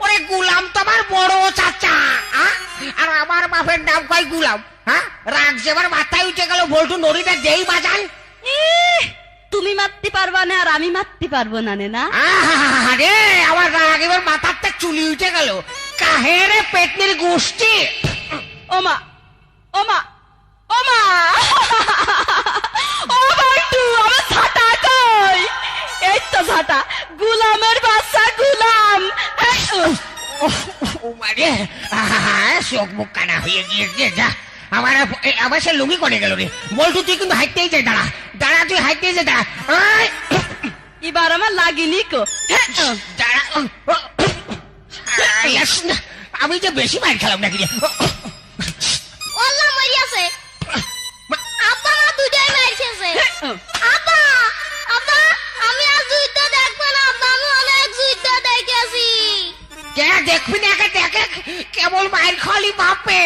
ওরে গুলাম তো আমার বড় চাচা, আর আমার বাপের নাম কয় গুলাম। হ্যাঁ, রাগ যে আমার মাথায় উঠে গেল, বল্টু নড়িটা যেই বাজান। তুমি মারতে পারবা না আর আমি মারতে পারবো না না। আরে আমার রাগ এবার মাথাতে চুলি উঠে গেল। কাহেরে পেটনির গোষ্ঠী। ওমা ওমা ওমা ও বল্টু, আমার ছাতা কই? এই তো ছাতা, গুলামের বাচ্চা গুলাম। ও মারে, চোখ মুখ কানা হয়ে গিয়েছে। যা, আমার সে লুঙ্গি করে গেল রে। বল্টু তুই কিন্তু হাইতেই যাই, দাঁড়া দাঁড়া, তুই হাইতেই যাই, দাঁড়া। এবার আমার লাগিনি কো। দাঁড়া, আমি যে বেশি মার খেলাম নাকি রে। ওল্লা মরিয়াছে। আব্বা না দুইটাই মারছে। আব্বা আব্বা, আমি আর যুদ্ধ দেখবো না আব্বা, আমি অনেক যুদ্ধ দেখেছি। কে দেখবি না, দেখে কেবল মায়ের খালি বাপে।